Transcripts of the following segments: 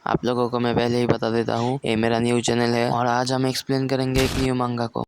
आप लोगों को मैं पहले ही बता देता हूँ, ये मेरा न्यू चैनल है और आज हम एक्सप्लेन करेंगे एक न्यू मंगा को।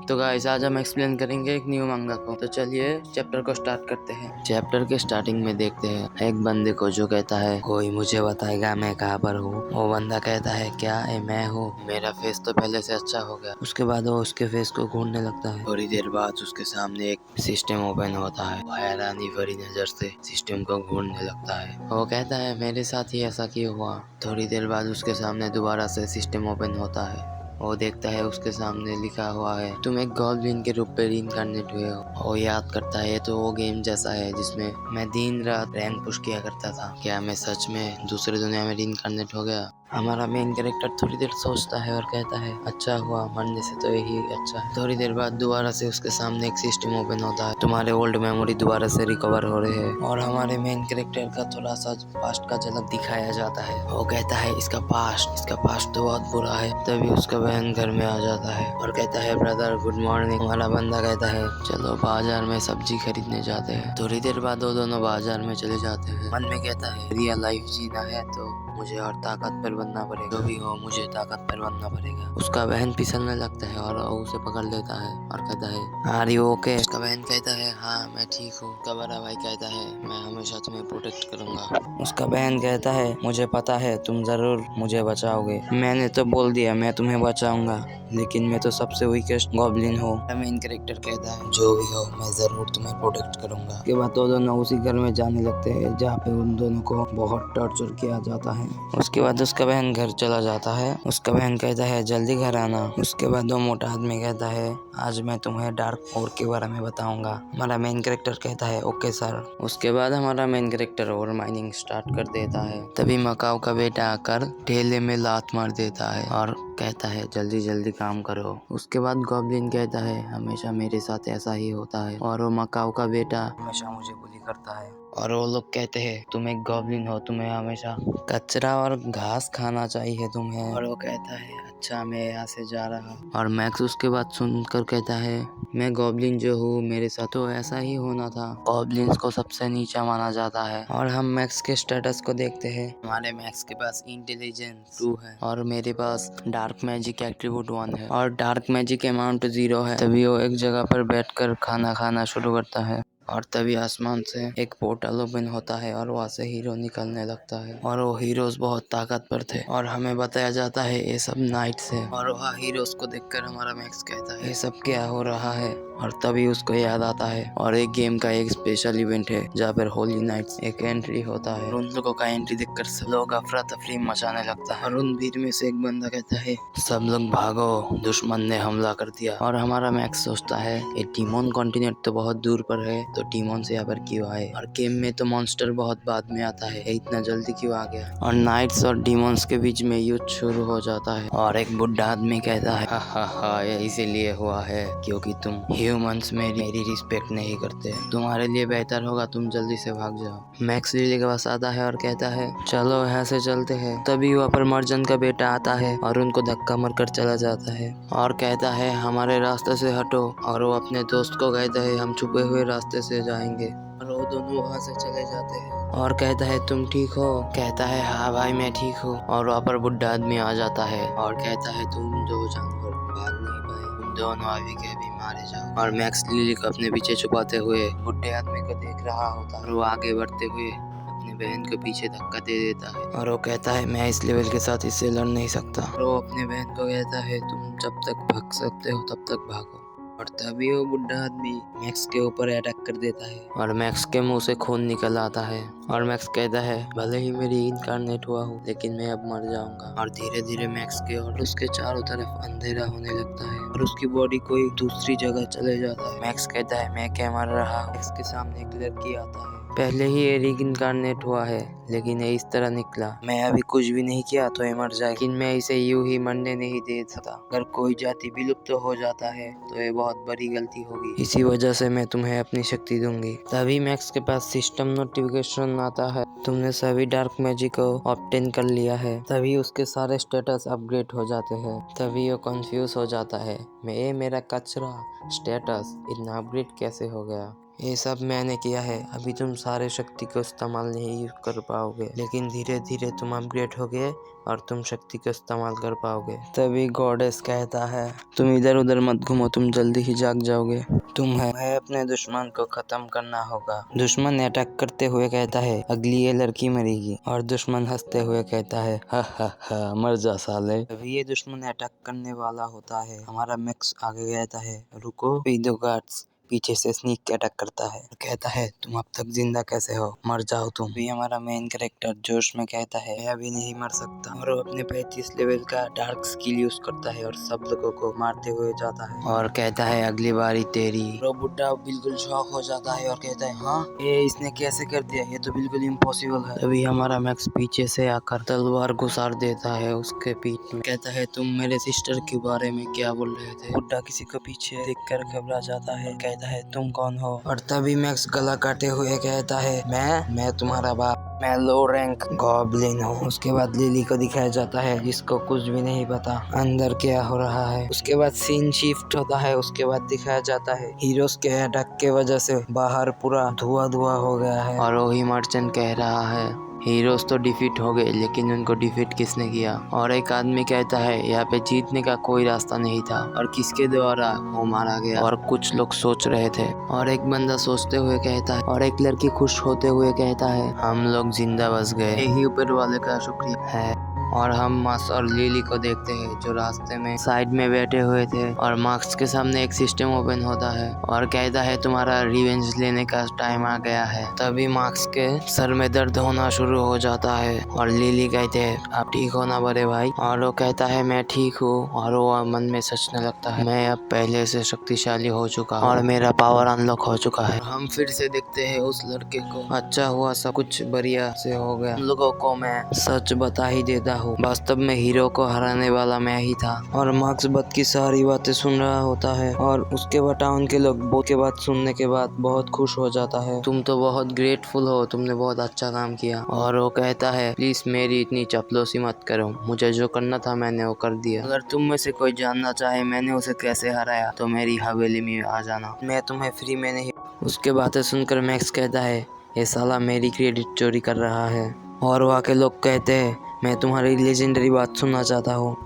तो गाइस आज हम एक्सप्लेन करेंगे एक न्यू मंगा को। तो चलिए चैप्टर को स्टार्ट करते हैं। चैप्टर के स्टार्टिंग में देखते हैं एक बंदे को जो कहता है कोई मुझे बताएगा मैं कहाँ पर हूँ। वो बंदा कहता है क्या है मैं हूँ, मेरा फेस तो पहले से अच्छा हो गया। उसके बाद वो उसके फेस को ढूंढने लगता है। थोड़ी देर बाद उसके सामने एक सिस्टम ओपन होता है। वो हैरानी भरी नजर से सिस्टम को ढूंढने लगता है। वो कहता है मेरे साथ ही ऐसा क्यों हुआ। थोड़ी देर बाद उसके सामने दोबारा से सिस्टम ओपन होता है। वो देखता है उसके सामने लिखा हुआ है तुम एक गॉब्लिन के रूप में रीइंकार्नेट हुए हो। वो याद करता है तो वो गेम जैसा है जिसमें मैं दिन रात रैंक पुश किया करता था। क्या मैं सच में दूसरी दुनिया में रीइंकार्नेट हो गया। हमारा मेन कैरेक्टर थोड़ी देर सोचता है और कहता है अच्छा हुआ, मरने से तो यही अच्छा है। थोड़ी देर बाद दोबारा से उसके सामने एक सिस्टम ओपन होता है। तुम्हारे ओल्ड मेमोरी दोबारा से रिकवर हो रहे हैं और हमारे मेन कैरेक्टर का थोड़ा सा पास्ट का झलक दिखाया जाता है। वो कहता है इसका पास्ट तो बहुत बुरा है। तभी उसका बहन घर में आ जाता है और कहता है ब्रदर गुड मॉर्निंग। हमारा बंदा कहता है चलो बाजार में सब्जी खरीदने जाते हैं। थोड़ी देर बाद वो दोनों बाजार में चले जाते हैं। मन में कहता है रियल लाइफ जीना है तो मुझे और ताकतवर बनना पड़ेगा। जो भी हो मुझे ताकतवर बनना पड़ेगा। उसका बहन फिसलने लगता है और वो उसे पकड़ लेता है और कहता है आर यू ओके। उसका बहन कहता है हाँ मैं ठीक हूँ। उसका बड़ा भाई कहता है मैं हमेशा तुम्हें प्रोटेक्ट करूंगा। उसका बहन कहता है मुझे पता है तुम जरूर मुझे बचाओगे। मैंने तो बोल दिया मैं तुम्हें बचाऊंगा, लेकिन मैं तो सबसे वीकेस्ट गॉब्लिन हूँ। मेन कैरेक्टर कहता है जो भी हो मैं जरूर तुम्हें प्रोटेक्ट करूंगा। उसके बाद वो दोनों उसी घर में जाने लगते हैं जहाँ पे उन दोनों को बहुत टॉर्चर किया जाता है। उसके बाद उसका बहन घर चला जाता है। उसका बहन कहता है जल्दी घर आना। उसके बाद वो मोटा आदमी कहता है आज मैं तुम्हें डार्क और के बारे में बताऊंगा। हमारा मेन कैरेक्टर कहता है ओके सर। उसके बाद हमारा मेन कैरेक्टर और माइनिंग स्टार्ट कर देता है। तभी मकाओ का बेटा आकर ठेले में लात मार देता है और कहता है जल्दी जल्दी काम करो। उसके बाद गॉब्लिन कहता है हमेशा मेरे साथ ऐसा ही होता है और वो मकाओ का बेटा हमेशा मुझे बुली करता है। और वो लोग कहते हैं तुम एक गॉब्लिन हो, तुम्हें हमेशा कचरा और घास खाना चाहिए तुम्हें। और वो कहता है अच्छा मैं यहाँ से जा रहा हूँ। और मैक्स उसके बाद सुनकर कहता है मैं गॉब्लिन जो हूँ मेरे साथ तो ऐसा ही होना था। गॉब्लिन्स को सबसे नीचा माना जाता है। और हम मैक्स के स्टेटस को देखते हैं। हमारे मैक्स के पास इंटेलिजेंस 2 है और मेरे पास डार्क मैजिक एट्रीब्यूट 1 है और डार्क मैजिक अमाउंट 0 है। तभी वो एक जगह पर बैठकर खाना खाना शुरू करता है और तभी आसमान से एक पोर्टल ओपन होता है और वहाँ से हीरो निकलने लगता है। और वो हीरोज बहुत ताकतवर थे और हमें बताया जाता है ये सब नाइट्स है। और वहाँ हीरोज को देखकर हमारा मैक्स कहता है ये सब क्या हो रहा है। और तभी उसको याद आता है और एक गेम का एक स्पेशल इवेंट है जहाँ पर होली नाइट्स एक एंट्री होता है। और उन लोगों का एंट्री देखकर सब लोग अफरा तफरी मचाने लगता है। और उन भीड़ में से एक बंदा कहता है सब लोग भागो दुश्मन ने हमला कर दिया। और हमारा मैक्स सोचता है ये डीमन कॉन्टिनेंट तो बहुत दूर पर है तो डीमंस यहाँ पर क्यों आए। और गेम में तो मॉन्स्टर बहुत बाद में आता है, इतना जल्दी क्यों आ गया। और नाइट्स और डीमंस के बीच में युद्ध शुरू हो जाता है। और एक बुढ़ा आदमी कहता है हा ये इसीलिए हुआ है क्योंकि तुम ह्यूमंस मेरी रिस्पेक्ट नहीं करते। तुम्हारे लिए बेहतर होगा तुम जल्दी से भाग जाओ। मैक्स लिली के पास आता है और कहता है चलो यहाँ से चलते हैं। तभी वहाँ पर मर्जन का बेटा आता है और उनको धक्का मारकर चला जाता है और कहता है हमारे रास्ते से हटो। और वो अपने दोस्त को कहता है हम छुपे हुए रास्ते से जाएंगे। और वो दोनों वहाँ से चले जाते हैं और कहता है तुम ठीक हो। कहता है हाँ भाई मैं ठीक हूँ। और वहाँ पर बुढ़ा आदमी आ जाता है और कहता है तुम जो जानवर भाग नहीं पाए तुम दोनों अभी के अभी मारे जाओ। और मैक्स लिली को अपने पीछे छुपाते हुए बुढ़े आदमी को देख रहा होता है और वो आगे बढ़ते हुए अपनी बहन को पीछे धक्का दे देता है। और वो कहता है मैं इस लेवल के साथ इससे लड़ नहीं सकता। और वो अपनी बहन को कहता है तुम जब तक भाग सकते हो तब तक भागो। और तभी वो बुढ़ा आदमी मैक्स के ऊपर अटैक कर देता है और मैक्स के मुंह से खून निकल आता है। और मैक्स कहता है भले ही मेरी इनकारनेट हुआ हूँ लेकिन मैं अब मर जाऊंगा। और धीरे धीरे मैक्स के और उसके चारों तरफ अंधेरा होने लगता है और उसकी बॉडी कोई दूसरी जगह चले जाता है। मैक्स कहता है मैं क्या मर रहा हूँ। मैक्स के सामने एक लड़की आता है। पहले ही ये रीइंकार्नेट हुआ है लेकिन ये इस तरह निकला। मैं अभी कुछ भी नहीं किया तो ये मर जाए, लेकिन मैं इसे यूं ही मरने नहीं दे सकता। अगर कोई जाति विलुप्त हो जाता है तो ये बहुत बड़ी गलती होगी, इसी वजह से मैं तुम्हें अपनी शक्ति दूंगी। तभी मैक्स के पास सिस्टम नोटिफिकेशन आता है तुमने सभी डार्क मैजिक को ऑब्टेन कर लिया है। तभी उसके सारे स्टेटस अपग्रेड हो जाते हैं। तभी वो कंफ्यूज हो जाता है मैं ये मेरा कचरा स्टेटस इतना अपग्रेड कैसे हो गया। ये सब मैंने किया है। अभी तुम सारे शक्ति को इस्तेमाल नहीं कर पाओगे, लेकिन धीरे धीरे तुम अपग्रेड होगे और तुम शक्ति को इस्तेमाल कर पाओगे। तभी गॉडेस कहता है तुम इधर उधर मत घूमो, तुम जल्दी ही जाग जाओगे। तुम्हें अपने दुश्मन को खत्म करना होगा। दुश्मन अटैक करते हुए कहता है अगली ये लड़की मरेगी, और दुश्मन हंसते हुए कहता है हा हा हा मर जा साले। तभी ये दुश्मन अटैक करने वाला होता है। हमारा मैक्स आगे कहता है रुको, दो गार्ड्स पीछे से स्नीक अटैक करता है और कहता है तुम अब तक जिंदा कैसे हो, मर जाओ तुम भी। हमारा मेन कैरेक्टर जोश में कहता है मैं अभी नहीं मर सकता, और वो अपने 35 लेवल का डार्क स्किल यूज करता है और सब लोगों को मारते हुए जाता है और कहता है अगली बारी तेरी। वो बुड्ढा बिल्कुल शॉक हो जाता है और कहता है हाँ ये इसने कैसे कर दिया, ये तो बिल्कुल इम्पॉसिबल है। तभी हमारा मैक्स पीछे से आकर तलवार घुसार देता है उसके पीठ में। कहता है तुम मेरे सिस्टर के बारे में क्या बोल रहे थे। बुड्ढा किसी को पीछे देखकर घबरा जाता है, कहता है तुम कौन हो। और तभी मैक्स गला काटे हुए कहता है मैं तुम्हारा बाप, मैं लो रैंक गॉब्लिन हूँ। उसके बाद लिली को दिखाया जाता है जिसको कुछ भी नहीं पता अंदर क्या हो रहा है। उसके बाद सीन शिफ्ट होता है। उसके बाद दिखाया जाता है हीरोज के अटैक के वजह से बाहर पूरा धुआं धुआं हो गया है, और वही मर्चेंट कह रहा है हीरोज तो डिफीट हो गए, लेकिन उनको डिफीट किसने किया। और एक आदमी कहता है यहाँ पे जीतने का कोई रास्ता नहीं था और किसके द्वारा वो मारा गया। और कुछ लोग सोच रहे थे, और एक बंदा सोचते हुए कहता है, और एक लड़की खुश होते हुए कहता है हम लोग जिंदा बच गए, यही ऊपर वाले का शुक्रिया है। और हम मार्क्स और लिली को देखते हैं जो रास्ते में साइड में बैठे हुए थे, और मार्क्स के सामने एक सिस्टम ओपन होता है और कहता है तुम्हारा रिवेंज लेने का टाइम आ गया है। तभी मार्क्स के सर में दर्द होना शुरू हो जाता है और लिली कहते हैं आप ठीक हो ना बड़े भाई, और वो कहता है मैं ठीक हूँ, और वो मन में सोचने लगता है मैं अब पहले से शक्तिशाली हो चुका हूँ और मेरा पावर अनलॉक हो चुका है। हम फिर से देखते हैं उस लड़के को। अच्छा हुआ सब कुछ बढ़िया से हो गया। लोगों को मैं सच बता ही देता हूँ, वास्तव में हीरो को हराने वाला मैं ही था। और मार्क्स बत की सारी बातें सुन रहा होता है, और उसके बाद टाउन के लोग बोल के बात सुनने के बाद बहुत खुश हो जाता है। तुम तो बहुत ग्रेटफुल हो, तुमने बहुत अच्छा काम किया। और वो कहता है प्लीज मेरी इतनी चपलोसी मत करो, मुझे जो करना था मैंने वो कर दिया। अगर तुम में से कोई जानना चाहे मैंने उसे कैसे हराया तो मेरी हवेली में आ जाना, मैं तुम्हें फ्री में नहीं। उसके बातें सुनकर मैक्स कहता है ये साला मेरी क्रेडिट चोरी कर रहा है। और वहाँ के लोग कहते हैं मैं तुम्हारी लेजेंडरी बात सुनना चाहता हूँ।